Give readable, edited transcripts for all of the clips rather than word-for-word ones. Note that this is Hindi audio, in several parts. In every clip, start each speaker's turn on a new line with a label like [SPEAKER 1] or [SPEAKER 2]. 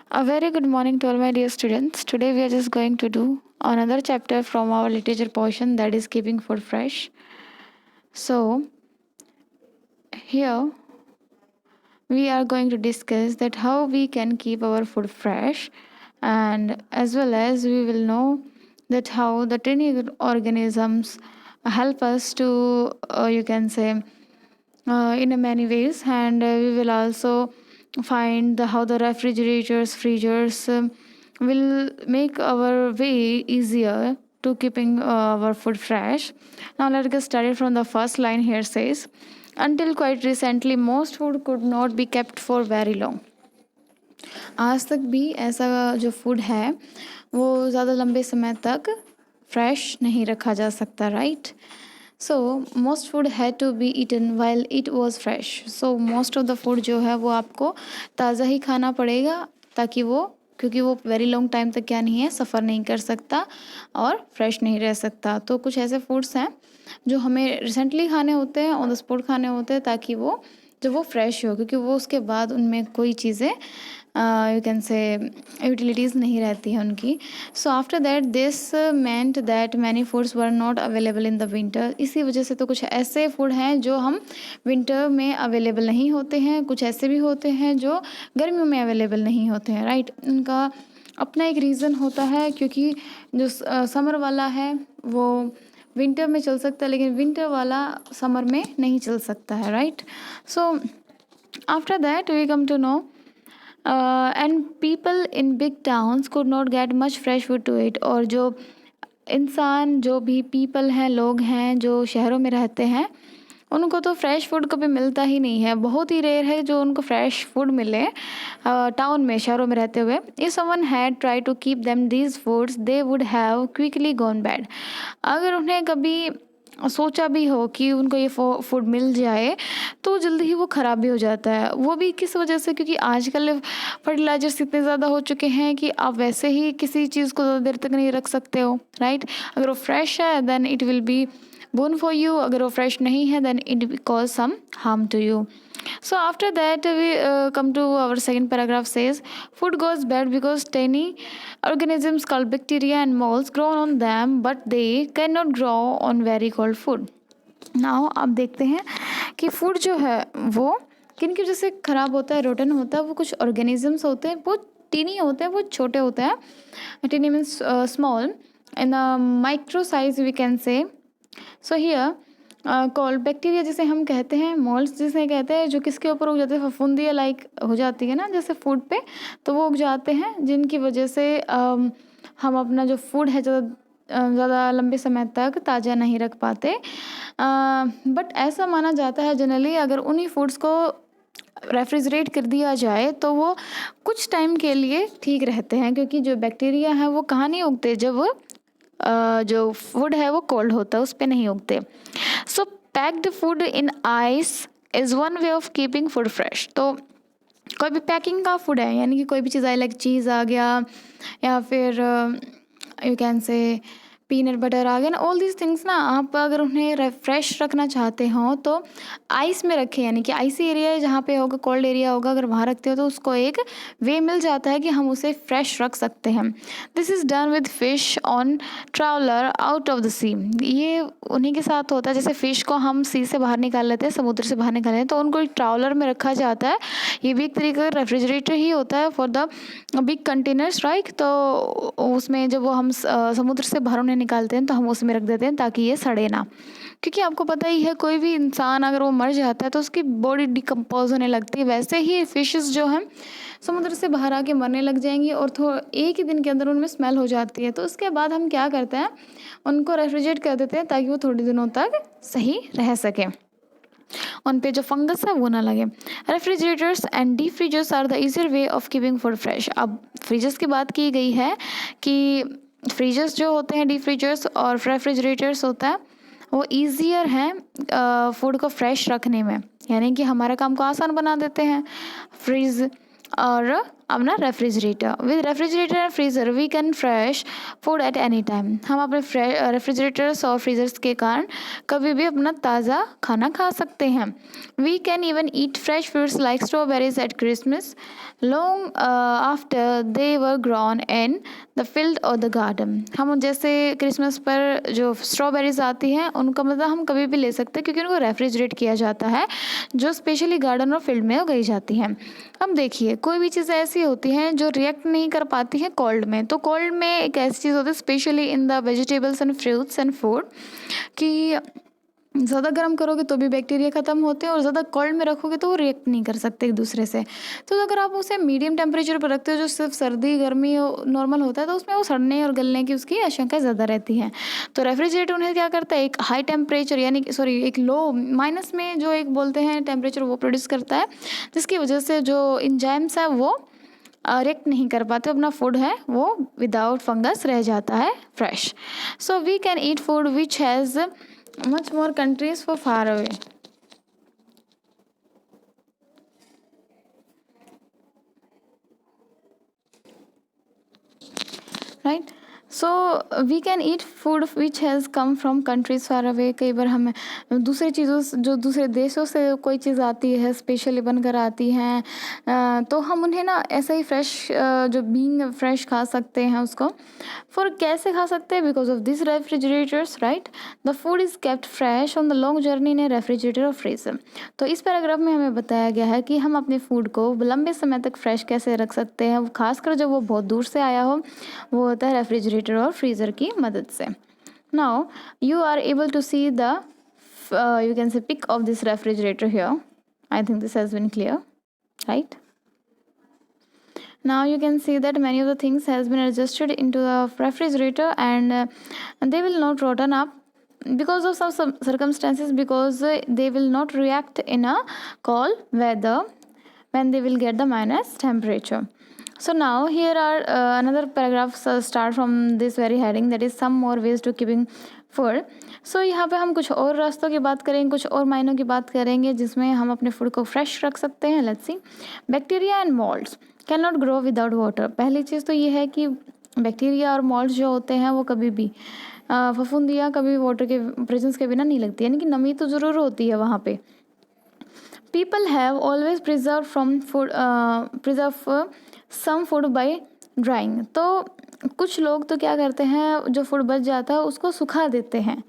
[SPEAKER 1] A very good morning to all my dear students. Today we are just going to do another chapter from our literature portion, that is keeping food fresh. So here we are going to discuss that how we can keep our food fresh, and as well as we will know that how the tiny organisms help us to you can say in a many ways, and we will also find how the refrigerators, freezers will make our way easier to keeping our food fresh. Now let's get started from the first line. Here says, until quite recently most food could not be kept for very long. आज तक भी ऐसा जो फूड है वो ज़्यादा लंबे समय तक फ्रेश नहीं रखा जा सकता, right? So most food had to be eaten while it was fresh. So most of the food जो है वो आपको ताज़ा ही खाना पड़ेगा, ताकि वो, क्योंकि वो वेरी लॉन्ग टाइम तक क्या नहीं है, सफ़र नहीं कर सकता और फ्रेश नहीं रह सकता. तो कुछ ऐसे फूड्स हैं जो हमें रिसेंटली खाने होते हैं, ऑन द स्पॉट खाने होते हैं, ताकि वो जब वो फ्रेश हो, क्योंकि वो उसके बाद उनमें कोई चीज़ें यू कैन से यूटिलिटीज़ नहीं रहती हैं उनकी. सो after that this meant that many foods were not available in the winter. इसी वजह से तो कुछ ऐसे फूड हैं जो हम विंटर में अवेलेबल नहीं होते हैं, कुछ ऐसे भी होते हैं जो गर्मियों में अवेलेबल नहीं होते हैं, राइट? उनका अपना एक रीज़न होता है, क्योंकि जो समर वाला है वो विंटर में चल सकता है, लेकिन विंटर वाला समर में नहीं चल सकता है, right? So after that we come to know and people in big towns could not get much fresh food to eat. और जो इंसान, जो भी पीपल हैं, लोग हैं जो शहरों में रहते हैं, उनको तो फ्रेश फूड कभी मिलता ही नहीं है. बहुत ही रेयर है जो उनको फ्रेश फूड मिले टाउन में, शहरों में रहते हुए. If someone had try to keep them these foods they would have quickly gone bad. अगर उन्हें कभी सोचा भी हो कि उनको ये फूड मिल जाए तो जल्दी ही वो ख़राब भी हो जाता है. वो भी किस वजह से? क्योंकि आजकल फर्टिलाइजर्स इतने ज़्यादा हो चुके हैं कि आप वैसे ही किसी चीज़ को ज़्यादा देर तक नहीं रख सकते हो, राइट? अगर वो फ्रेश है then it will be boon for you. अगर वो फ्रेश नहीं है then it will cause some harm to you. So after that we come to our second paragraph says, food goes bad because tiny organisms called bacteria and molds grow on them but they cannot grow on very cold food. Now आप देखते हैं कि फूड जो है वो किन की वजह से ख़राब होता है, रोटन होता है. वो कुछ ऑर्गेनिजम्स होते हैं, वो टीनी होते हैं, वो छोटे होते हैं. Tiny means small in micro size we can say. So here called bacteria जिसे हम कहते हैं, मोल्ड्स जिसे कहते हैं, जो किसके ऊपर उग जाते हैं, फफूंदी लाइक हो जाती है ना जैसे फूड पे, तो वो उग जाते हैं, जिनकी वजह से हम अपना जो फूड है ज़्यादा लंबे समय तक ताज़ा नहीं रख पाते. बट ऐसा माना जाता है जनरली अगर उन्हीं फूड्स को रेफ्रिजरेट कर दिया जाए तो वो कुछ टाइम के लिए ठीक रहते हैं, क्योंकि जो बैक्टीरिया है वो कहाँ नहीं उगते, जब जो फूड है वो कोल्ड होता है उस पर नहीं उगते. So packed food in ice is one way of keeping food fresh. तो कोई भी पैकिंग का फूड है, यानी कि कोई भी चीज़ आई लाइक चीज़ आ गया, या फिर you can say peanut butter आ गया ना, ऑल दीज थिंग्स ना, आप अगर उन्हें फ्रेश रखना चाहते हो तो आइस में रखें, यानी कि आइसी एरिया है जहाँ पे होगा, कोल्ड एरिया होगा, अगर वहाँ रखते हो तो उसको एक वे मिल जाता है कि हम उसे फ्रेश रख सकते हैं. This is done with fish on traveller out of the sea. ये उन्हीं के साथ होता है, जैसे फ़िश को हम सी से बाहर निकाल लेते हैं, समुद्र से बाहर निकाल लेते हैं, तो उनको एक ट्रैवलर में रखा जाता है. ये भी एक तरीके का रेफ्रिजरेटर ही होता है for the big containers, right? तो उसमें जब वो हम समुद्र से बाहर उन्हें निकालते हैं तो हम उसमें रख देते हैं ताकि ये सड़े ना. क्योंकि आपको पता ही है कोई भी इंसान अगर वो मर जाता है तो उसकी बॉडी डिकम्पोज होने लगती है, वैसे ही फिशेस जो हैं समुद्र से बाहर आके मरने लग जाएंगी और एक ही दिन के अंदर उनमें स्मेल हो जाती है. तो उसके बाद हम क्या करते हैं, उनको रेफ्रिजरेट कर देते हैं ताकि वो थोड़े दिनों तक सही रह सके, उन पे जो फंगस है वो ना लगे. Refrigerators and deep freezers are the easier way of keeping food fresh. अब फ्रीजर्स की बात की गई है कि फ्रीजर्स जो होते हैं, डीप फ्रीजर्स और रेफ्रिजरेटर्स होता है, वो ईजियर हैं फूड को फ्रेश रखने में, यानी कि हमारे काम को आसान बना देते हैं फ्रीज और अपना refrigerator. With refrigerator and freezer we can fresh food at any time. हम अपने रेफ्रिजरेटर्स और फ्रीजर्स के कारण कभी भी अपना ताज़ा खाना खा सकते हैं। We can even eat fresh fruits like strawberries at Christmas long after they were grown in the field और द गार्डन। हम जैसे क्रिसमस पर जो स्ट्रॉबेरीज आती हैं उनका मज़ा हम कभी भी ले सकते हैं, क्योंकि उनको रेफ्रिजरेट किया जाता है जो स्पेशली गार्डन और फील्ड में उगाई जाती हैं। अब देखिए, कोई भी चीज़ ऐसी होती हैं जो रिएक्ट नहीं कर पाती हैं कोल्ड में। तो कोल्ड में एक ऐसी चीज़ होती है specially in the vegetables and fruits and food कि ज़्यादा गर्म करोगे तो भी बैक्टीरिया ख़त्म होते हैं और ज़्यादा कोल्ड में रखोगे तो वो रिएक्ट नहीं कर सकते एक दूसरे से। तो अगर आप उसे मीडियम टेम्परेचर पर रखते हो जो सिर्फ सर्दी गर्मी नॉर्मल होता है, तो उसमें वो सड़ने और गलने की उसकी आशंका ज़्यादा रहती है। तो रेफ्रिजरेटर उन्हें क्या करता है, एक हाई टेम्परेचर यानी सॉरी एक लो माइनस में जो एक बोलते हैं टेम्परेचर वो प्रोड्यूस करता है, जिसकी वजह से जो इंजाइम्स है वो रिएक्ट नहीं कर पाते, अपना फूड है वो विदाउट फंगस रह जाता है fresh. So we can eat food which has much more countries for far away, right? So we can eat food which has come from countries far away। कई बार हमें दूसरे चीज़ों से जो दूसरे देशों से कोई चीज़ आती है स्पेशली बनकर आती हैं, तो हम उन्हें ना ऐसे ही फ्रेश जो बीइंग फ्रेश खा सकते हैं उसको। फॉर कैसे खा सकते हैं, because of this refrigerators, right? The food is kept fresh on the long journey in A refrigerator और फ्रीजर। तो इस पैराग्राफ में हमें बताया गया है कि हम अपने फूड को लंबे समय तक फ्रेश कैसे रख सकते हैं, खासकर जब वो बहुत दूर से आया हो, वो होता है रेफ्रिजरेटर और फ्रीज़र की मदद से। Now you are able to see the you can say pic of this refrigerator here. I think this has been clear, right? Now you can see that many of the things has been adjusted into the refrigerator, and they will not rotten up because of some circumstances, because they will not react in a cold weather when they will get the minus temperature. So now here are another paragraph start from this very heading, that is some more ways to keeping food. So यहाँ पे हम कुछ और रास्तों की बात करेंगे, कुछ और मायनों की बात करेंगे जिसमें हम अपने फूड को फ्रेश रख सकते हैं। Let's see. Bacteria and moulds can not grow without water. पहली चीज़ तो ये है कि बैक्टीरिया और मोल्ड्स जो होते हैं वो कभी भी फफूंदियाँ कभी वाटर के प्रेजेंस के बिना नहीं लगती, यानी कि नमी तो ज़रूर होती है वहाँ पे। People have always preserve from food preserve some food by drying. तो कुछ लोग तो क्या करते हैं, जो फूड बच जाता है उसको सुखा देते हैं,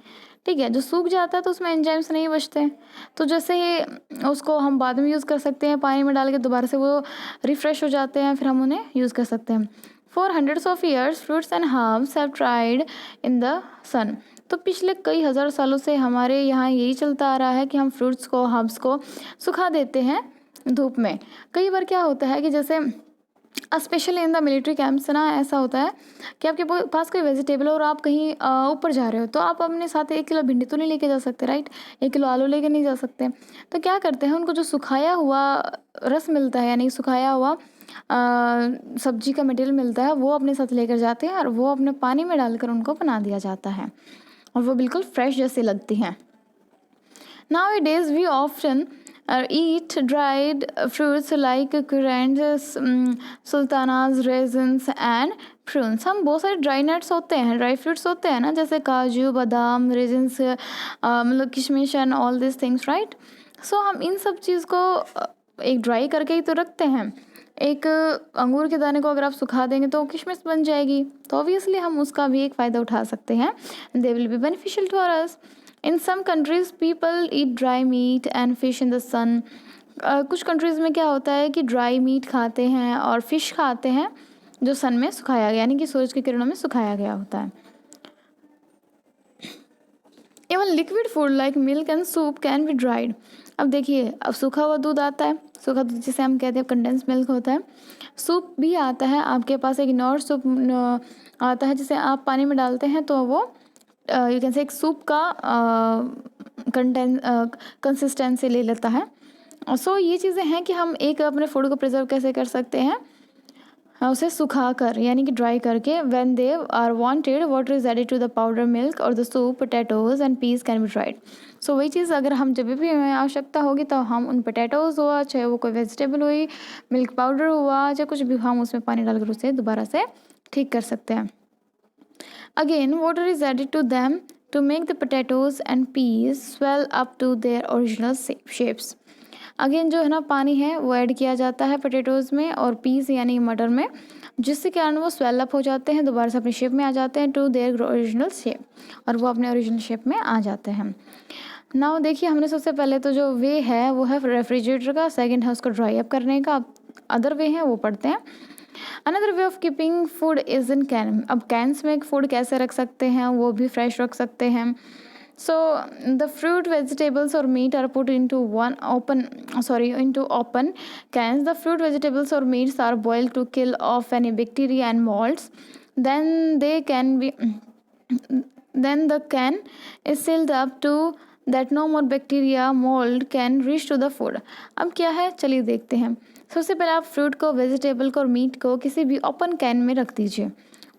[SPEAKER 1] ठीक है। जो सूख जाता है तो उसमें एंजाइम्स नहीं बचते, तो जैसे ही उसको हम बाद में यूज़ कर सकते हैं, पानी में डाल के दोबारा से वो रिफ़्रेश हो जाते हैं, फिर हम उन्हें यूज़ कर सकते हैं। For hundreds of years fruits and herbs have tried in the sun. तो पिछले कई हज़ार सालों से हमारे यहाँ यही चलता आ रहा है कि हम फ्रूट्स को हर्ब्स को सुखा देते हैं धूप में। कई बार क्या होता है कि जैसे specially in the military camps ना ऐसा होता है कि आपके पास कोई वेजिटेबल और आप कहीं ऊपर जा रहे हो, तो आप अपने साथ 1 किलो भिंडी तो नहीं लेके जा सकते, राइट? 1 किलो आलू लेके नहीं जा सकते। तो क्या करते हैं, उनको जो सुखाया हुआ रस मिलता है, यानी सुखाया हुआ सब्जी का मटेरियल मिलता है, वो अपने साथ लेकर जाते हैं और वो अपने पानी में डालकर उनको बना दिया जाता है और वो बिल्कुल फ्रेश जैसी लगती हैं। Nowadays we often eat dried fruits like currants, sultanas, raisins and prunes। हम बहुत सारे ड्राई नट्स होते हैं, ड्राई फ्रूट्स होते हैं ना, जैसे काजू, बादाम, रेजिन्स, मतलब किशमिश and all this things, right? So हम इन सब चीज़ को एक ड्राई करके ही तो रखते हैं। एक अंगूर के दाने को अगर आप सुखा देंगे तो किशमिश बन जाएगी, तो ऑब्वियसली हम उसका भी एक फ़ायदा उठा सकते हैं। They will be beneficial to us. In some countries people eat dry meat and fish in the sun. कुछ कंट्रीज़ में क्या होता है कि ड्राई मीट खाते हैं और फिश खाते हैं जो सन में सुखाया गया, यानी कि सूरज की किरणों में सुखाया गया होता है। Even liquid food like milk and soup can be dried. अब देखिए, अब सूखा हुआ दूध आता है, सूखा दूध जिसे हम कहते हैं कंडेंस मिल्क होता है। सूप भी आता है, आपके पास एक नॉर सूप आता है जिसे आप पानी में डालते हैं तो वो यू कैन से एक सूप का कंसिस्टेंसी ले लेता है। सो ये चीज़ें हैं कि हम एक अपने फूड को प्रिजर्व कैसे कर सकते हैं। उसे सुखाकर यानी कि ड्राई करके when they are wanted water is added to the powder milk और the soup potatoes and peas can be dried. So वही चीज़ अगर हम जब भी हमें आवश्यकता होगी तो हम उन पोटैटोज हुआ चाहे वो कोई वेजिटेबल हुई, मिल्क पाउडर हुआ, चाहे कुछ भी, हम उसमें पानी डालकर उसे दोबारा से ठीक कर सकते हैं। Again, water is added to them to make the potatoes and peas swell up to their original shapes. Again जो है ना पानी है वो ऐड किया जाता है पोटैटोज़ में और पीस यानी मटर में, जिससे कारण वो स्वेल अप हो जाते हैं, दोबारा से अपनी शेप में आ जाते हैं, टू देयर ओरिजिनल शेप, और वो अपने ओरिजिनल शेप में आ जाते हैं। नाउ देखिए, हमने सबसे पहले तो जो वे है वो है रेफ्रिजरेटर का, सेकंड है उसको ड्राई अप करने का, अदर वे है वो पढ़ते हैं। Another way of keeping food is in can. अब कैंस में फूड कैसे रख सकते हैं, वो भी फ्रेश रख सकते हैं। So the fruit, vegetables or meat are put into into open cans. The fruit, vegetables or meats are boiled to kill off any bacteria and molds. Then they can be then the can is sealed up to that no more bacteria mold can reach to the food. अब क्या है, चलिए देखते हैं। सबसे पहले आप फ्रूट को, वेजिटेबल को और मीट को किसी भी ओपन कैन में रख दीजिए।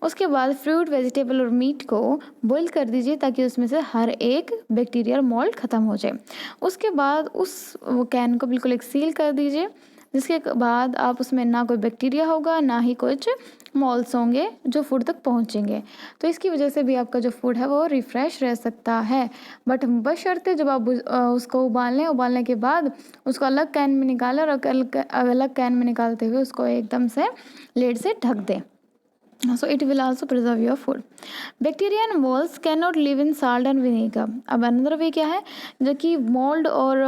[SPEAKER 1] उसके बाद फ्रूट, वेजिटेबल और मीट को बॉईल कर दीजिए ताकि उसमें से हर एक बैक्टीरिया और मोल्ड ख़त्म हो जाए। उसके बाद उस कैन को बिल्कुल एक सील कर दीजिए, जिसके बाद आप उसमें ना कोई बैक्टीरिया होगा ना ही कुछ मोल्ड्स होंगे जो फूड तक पहुंचेंगे। तो इसकी वजह से भी आपका जो फूड है वो रिफ़्रेश रह सकता है। बट बशर्ते जब आप उसको उबालने के बाद उसको अलग कैन में निकालें और अलग कैन में निकालते हुए उसको एकदम से लेड से ढक दें। So it will also preserve your food. Bacteria and molds cannot live in salt and vinegar. अब another way क्या है, जो कि मोल्ड और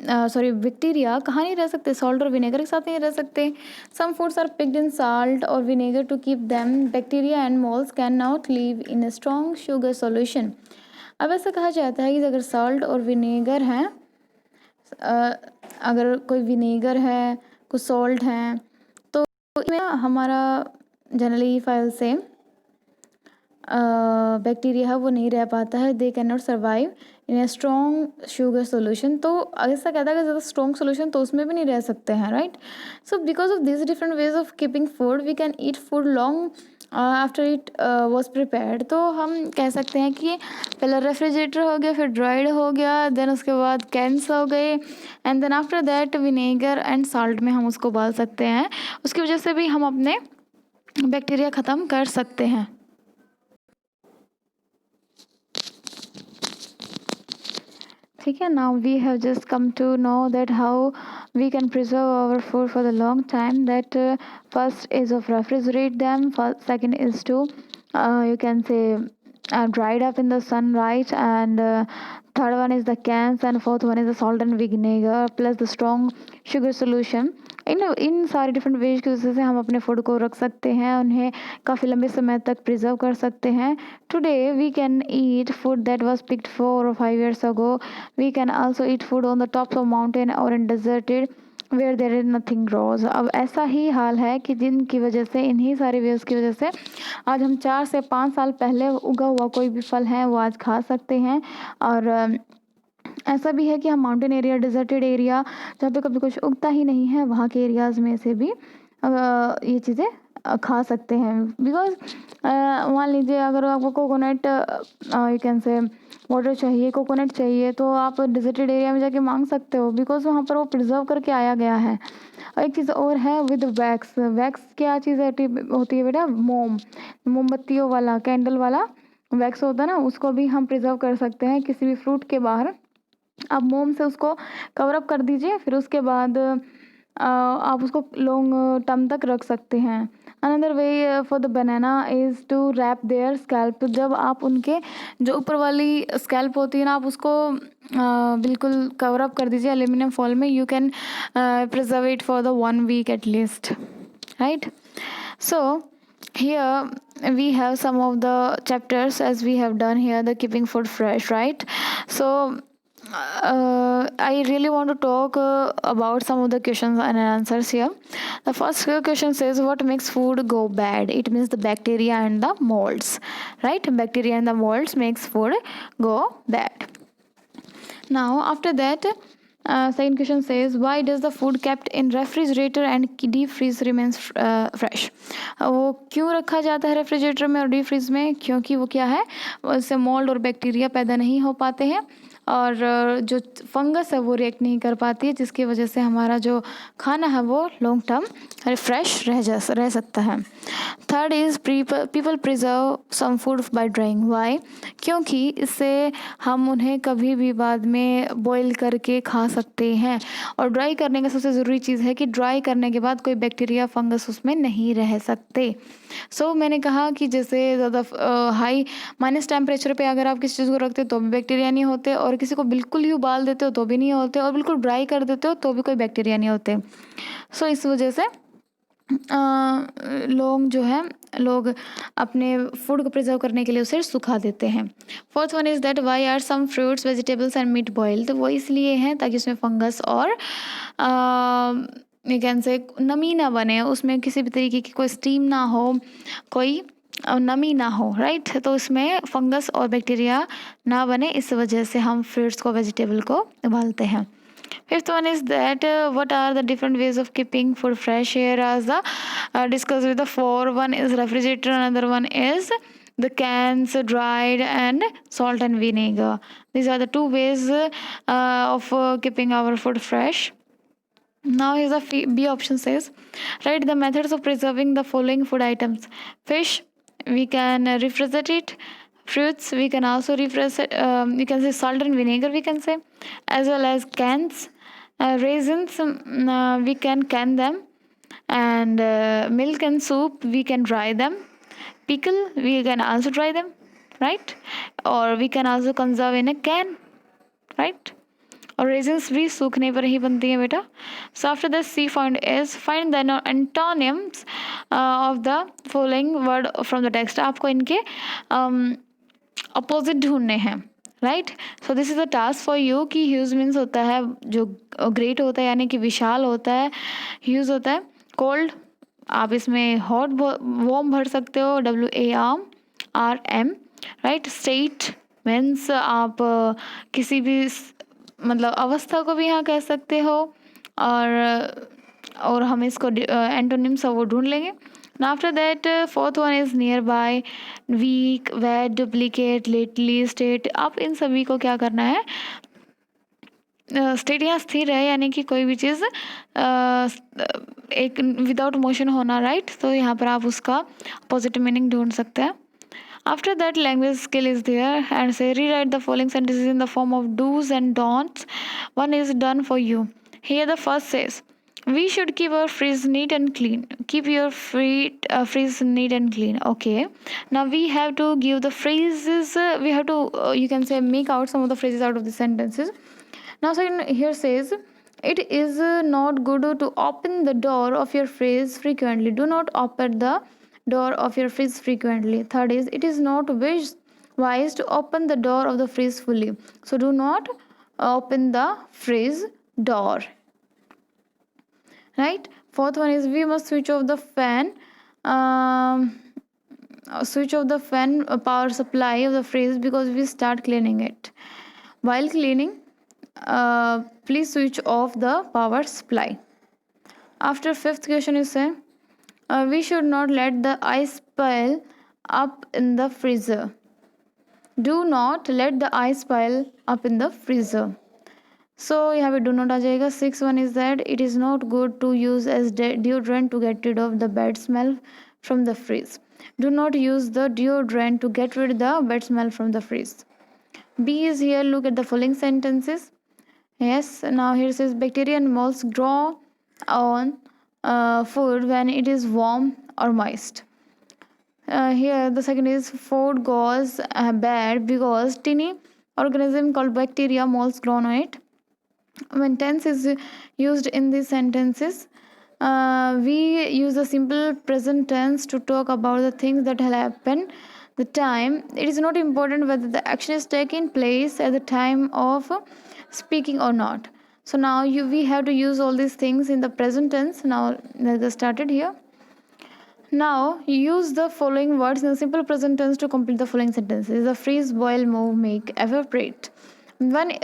[SPEAKER 1] बैक्टीरिया कहाँ नहीं रह सकते, सॉल्ट और विनेगर के साथ नहीं रह सकते। Some foods are picked in salt or vinegar to keep them. Bacteria and molds cannot live in a strong sugar solution. अब ऐसा कहा जाता है कि अगर सॉल्ट और विनेगर हैं, अगर कोई विनेगर है, कुछ सॉल्ट हैं, तो इसमें हमारा जनरली फाइल से बैक्टीरिया है वो नहीं रह पाता है, they can not survive in a strong sugar solution. तो ऐसा कहता है कि ज़्यादा स्ट्रॉन्ग सोल्यूशन तो उसमें भी नहीं रह सकते हैं, right. So because of this different ways of keeping food we can eat food long after it was prepared. तो हम कह सकते हैं कि पहले रेफ्रिजरेटर हो गया, फिर ड्राइड हो गया, देन उसके बाद कैंस हो गए, and then after that vinegar and salt में हम उसको उबाल सकते हैं। उसकी वजह से भी हम अपने बैक्टीरिया ख़त्म कर सकते हैं। ठीक है, now we have just come to know that how we can preserve our food for the long time. That first is of refrigerate them, second is to you can say dried up in the sunlight, and third one is the cans, and fourth one is the salt and vinegar plus the strong sugar solution। इन सारे डिफरेंट वेज की वजह से हम अपने फूड को रख सकते हैं, उन्हें काफ़ी लंबे समय तक प्रिजर्व कर सकते हैं। Today we can eat food that was picked 4 or 5 years ago। We can also eat food on the tops of mountain और in deserted where there is nothing grows. अब ऐसा ही हाल है कि जिनकी वजह से, इन्हीं सारी वेव्स की वजह से आज हम 4 से 5 साल पहले उगा हुआ कोई भी फल है वो आज खा सकते हैं। और ऐसा भी है कि हम माउंटेन एरिया, डेजर्टेड एरिया जहाँ पे कभी कुछ उगता ही नहीं है, वहाँ के एरियाज़ में से भी ये चीज़ें खा सकते हैं। बिकॉज मान लीजिए अगर आपको कोकोनट यू कैन से वाटर चाहिए, कोकोनट चाहिए, तो आप डेजर्टेड एरिया में जाके मांग सकते हो, बिकॉज वहाँ पर वो प्रिजर्व करके आया गया है। और एक चीज़ और है विद वैक्स। वैक्स क्या चीज़ होती है बेटा? मोमबत्तियों वाला, कैंडल वाला वैक्स होता है ना, उसको भी हम प्रिजर्व कर सकते हैं किसी भी फ्रूट के बाहर। आप मोम से उसको कवर अप कर दीजिए, फिर उसके बाद आप उसको लॉन्ग टर्म तक रख सकते हैं। Another way for the banana is to wrap their scalp. जब आप उनके जो ऊपर वाली स्कैल्प होती है ना, आप उसको बिल्कुल कवर अप कर दीजिए एल्यूमिनियम फॉइल में। You can preserve it for the 1 week at least, right? So here we have some of the chapters as we have done here, the keeping food fresh, right? So I really want to talk about some of the questions and answers here. The first question says, what makes food go bad? It means the bacteria and the molds, right? Bacteria and the molds makes food go bad. Now after that Second question says, why does the food kept in refrigerator and deep freeze remains fresh? वो क्यों रखा जाता है रेफ्रिजरेटर में और डीप फ्रीज में? क्योंकि वो क्या है, उससे मोल्ड और बैक्टीरिया पैदा नहीं हो पाते हैं और जो फंगस है वो रिएक्ट नहीं कर पाती है, जिसकी वजह से हमारा जो खाना है वो लॉन्ग टर्म फ्रेश रह सकता है. Third is people preserve some food by drying. Why? क्योंकि इससे हम उन्हें कभी भी बाद में बॉईल करके खा सकते हैं. और ड्राई करने का सबसे ज़रूरी चीज़ है कि ड्राई करने के बाद कोई बैक्टीरिया फंगस उसमें नहीं रह सकते. मैंने कहा कि जैसे ज़्यादा हाई माइनस टेम्परेचर पे अगर आप किसी चीज़ को रखते हो तो भी बैक्टीरिया नहीं होते, और किसी को बिल्कुल ही उबाल देते हो तो भी नहीं होते, और बिल्कुल ड्राई कर देते हो तो भी कोई बैक्टीरिया नहीं होते. इस वजह से लोग अपने फूड को प्रिजर्व करने के लिए उसे सुखा देते हैं. Fourth one is that why are some fruits vegetables and meat boil. तो वो इसलिए हैं ताकि उसमें फंगस और कैन से नमी ना बने, उसमें किसी भी तरीके की कोई स्टीम ना हो, कोई नमी ना हो, राइट. तो उसमें फंगस और बैक्टीरिया ना बने, इस वजह से हम फ्रूट्स को वेजिटेबल को उबालते हैं. Fifth one is that what are the different ways of keeping food fresh? Here as the discussed with the four. One is refrigerator, another one is the cans, dried, and salt and vinegar. These are the two ways of keeping our food fresh. Now here's the B option says, write the methods of preserving the following food items. Fish, we can refrigerate it. Fruits, we can also refrigerate. You can say salt and vinegar, we can say, as well as cans. Raisins, we can can them, and milk and soup, we can dry them. Pickle, we can also dry them, right? Or we can also conserve in a can, right? और रेजिन्स भी सूखने पर ही बनती हैं बेटा. So after this C find is find the antonyms of the following word from the text. आपको इनके अपोजिट ढूंढने हैं, right. So this is a task for you कि ह्यूज मीन्स होता है जो ग्रेट होता है, यानी कि विशाल होता है. ह्यूज होता है कोल्ड, आप इसमें हॉट वॉर्म भर सकते हो, WARM, राइट. स्टेट मीन्स आप किसी भी मतलब अवस्था को भी यहाँ कह सकते हो, और हम इसको एंटोनिम्स वो ढूंढ लेंगे. After that fourth one is nearby, weak, wet, duplicate, lately, state. आप इन सभी को क्या करना है, स्टेट यहाँ स्थिर है, यानी कि कोई भी चीज़ एक विदाउट मोशन होना, राइट. तो यहाँ पर आप उसका पॉजिटिव मीनिंग ढूंढ सकते हैं. After that, language skill is there, and say rewrite the following sentences in the form of do's and don'ts. One is done for you. Here the first says, we should keep our fridge neat and clean. Keep your fridge neat and clean. Okay. Now we have to give the phrases. We have to you can say make out some of the phrases out of the sentences. Now second here says, it is not good to open the door of your fridge frequently. Do not open the door of your fridge frequently. Third is, it is not wise to open the door of the fridge fully. So do not open the fridge door, right. Fourth one is, we must switch off the fan power supply of the fridge because we start cleaning it. While cleaning, please switch off the power supply. After fifth question is say, we should not let the ice pile up in the freezer. Do not let the ice pile up in the freezer. So यहाँ पे do not आ जाएगा. Sixth one is that it is not good to use as deodorant to get rid of the bad smell from the fridge. Do not use the deodorant to get rid of the bad smell from the fridge. B is here. Look at the following sentences. Yes. Now here says, bacteria and molds grow on food when it is warm or moist. Here the second is, food goes bad because tiny organism called bacteria molds grow on it. When tense is used in these sentences, we use the simple present tense to talk about the things that have happened. The time, it is not important whether the action is taking place at the time of speaking or not. So now we have to use all these things in the present tense. Now let's get started here. Now use the following words in the simple present tense to complete the following sentences. The freeze, boil, move, make, evaporate.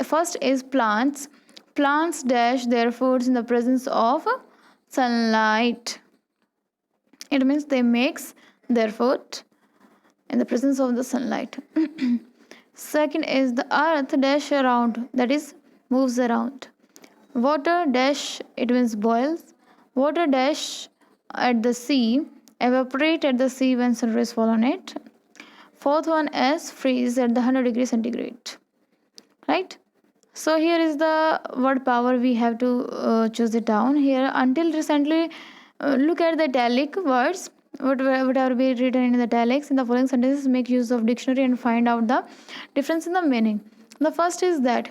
[SPEAKER 1] First is plants. Plants dash their foods in the presence of sunlight. It means they mix their food in the presence of the sunlight. Second is the earth dash around, that is moves around. Water dash, it means boils. Water dash at the sea, evaporate at the sea when sun rays fall on it. Fourth one is freeze at the 100 degrees centigrade. Right? So here is the word power, we have to choose it down here. Until recently, look at the italic words. Whatever be written in the italics in the following sentences, make use of dictionary and find out the difference in the meaning. The first is that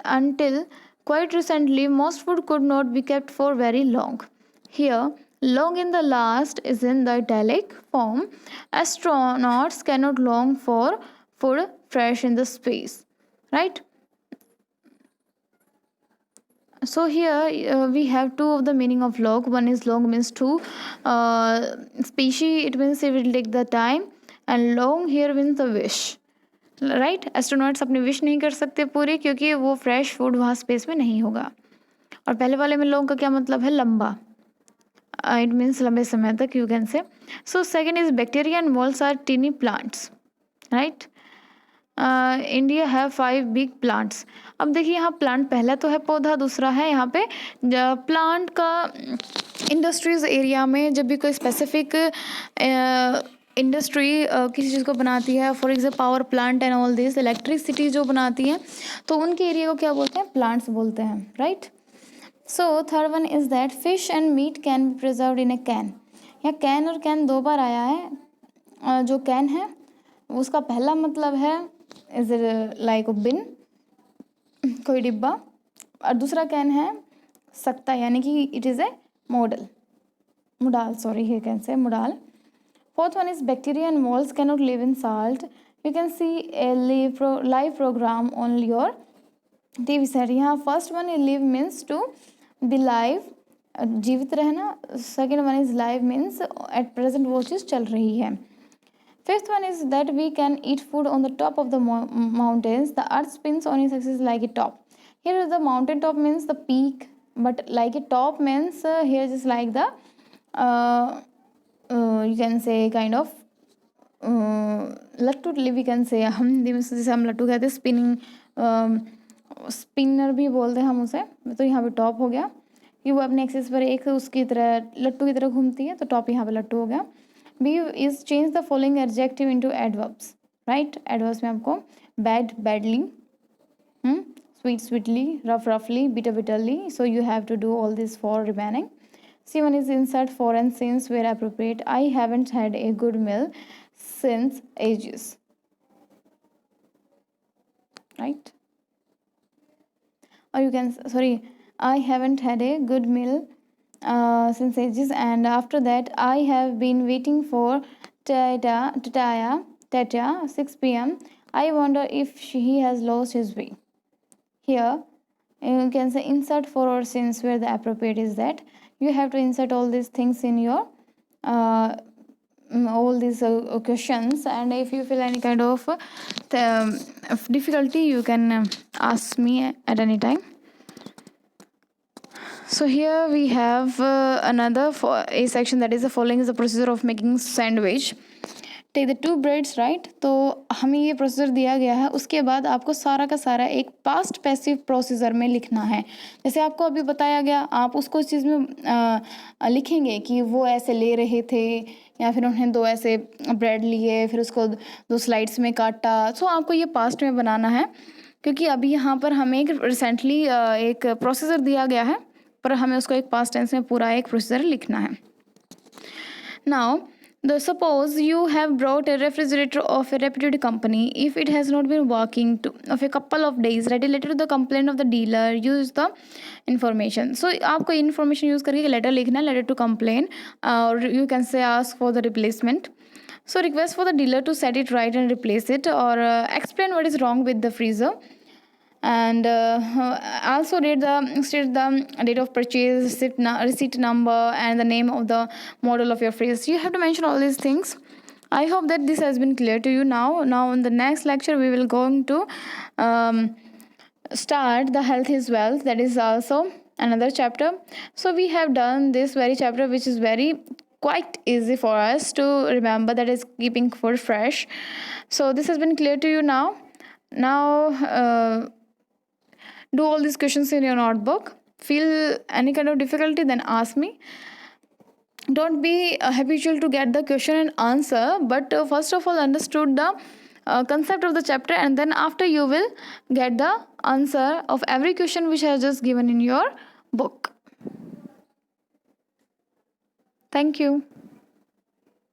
[SPEAKER 1] until quite recently, most food could not be kept for very long. Here, long in the last is in the italic form. Astronauts cannot long for food fresh in the space. Right? So here we have two of the meaning of long. One is long means two. Species, it means it will take the time. And long here means the wish. Right astronauts अपनी विश नहीं कर सकते पूरी, क्योंकि वो फ्रेश फूड वहाँ स्पेस में नहीं होगा. और पहले वाले में लॉन्ग का क्या मतलब है? लंबा. इट मीन्स लंबे समय तक, you can say. So second is bacteria and moulds are tiny plants. Right. India have 5 big plants. अब देखिए यहाँ प्लांट पहला तो है पौधा, दूसरा है यहाँ पे प्लांट का. इंडस्ट्रीज एरिया में जब भी कोई स्पेसिफिक इंडस्ट्री किसी चीज़ को बनाती है, for example power plant and all this, electricity जो बनाती है, तो उनके एरिया को क्या बोलते हैं? प्लांट्स बोलते हैं. Right. So third one is that fish and meat can be preserved in a can. यहाँ कैन और कैन 2 बार आया है. जो कैन है उसका पहला मतलब है इज लाइक बिन, कोई डिब्बा, और दूसरा कैन है सकता, यानी कि it is a मुडाल, sorry here can say मुडाल. Fourth one is bacteria and molds cannot live in salt. You can see a live program on your TV set. यहाँ first one is live means to be live, जीवित रहना. Second one is live means at present वो चीज़ चल रही है. Fifth one is that we can eat food on the top of the mountains. The earth spins on its axis like a top. Here the mountain top means the peak, but like a top means here is like the you can say kind of लट्टू we can say. हम हिंदी में जैसे हम लट्टू कहते हैं, स्पिनिंग स्पिनर भी बोलते हैं हम उसे. तो यहाँ पे टॉप हो गया कि वो अपने एक्सिस पर एक उसकी तरह लट्टू की तरह घूमती है, तो टॉप यहाँ पे लट्टू हो गया. B is change the following adjective into adverbs. Right. Adverbs में आपको bad badly, sweet sweetly, rough रफली, bitter bitterly. So you have to do all this for remaining. C1 is insert for and since where appropriate. I haven't had a good meal since ages. Right? Or you can, sorry, I haven't had a good meal since ages, and after that I have been waiting for Tata 6 p.m. I wonder if he has lost his way. Here you can say insert for or since where the appropriate is that. You have to insert all these things in your all these questions, and if you feel any kind of difficulty, you can ask me at any time. So here we have another a section, that is the following is the procedure of making sandwich. Take the 2 breads. Right. तो हमें ये प्रोसीजर दिया गया है. उसके बाद आपको सारा का सारा एक पास्ट पैसिव प्रोसीजर में लिखना है. जैसे आपको अभी बताया गया, आप उसको इस चीज़ में लिखेंगे कि वो ऐसे ले रहे थे, या फिर उन्हें 2 ऐसे ब्रेड लिए, फिर उसको 2 स्लाइड्स में काटा. सो आपको ये पास्ट में बनाना है, क्योंकि अभी यहाँ पर हमें एक रिसेंटली एक प्रोसीजर दिया गया है, पर हमें उसको एक पास्ट टेंस में पूरा एक प्रोसीजर लिखना है. Now suppose you have brought a refrigerator of a reputed company. If it has not been working of a couple of days, write a letter to the complaint of the dealer. Use the information. So आपको information use करके letter लिखना है, letter to complain, or you can say ask for the replacement. So request for the dealer to set it right and replace it, or explain what is wrong with the freezer. And also state the date of purchase, receipt number, and the name of the model of your freezer. You have to mention all these things. I hope that this has been clear to you now. Now, in the next lecture, we will going to um, start the health is wealth. That is also another chapter. So we have done this very chapter, which is very quite easy for us to remember. That is keeping food fresh. So this has been clear to you now. Now, do all these questions in your notebook. Feel any kind of difficulty, then ask me. Don't be habitual to get the question and answer, but first of all understood the concept of the chapter, and then after you will get the answer of every question which I have just given in your book. Thank you.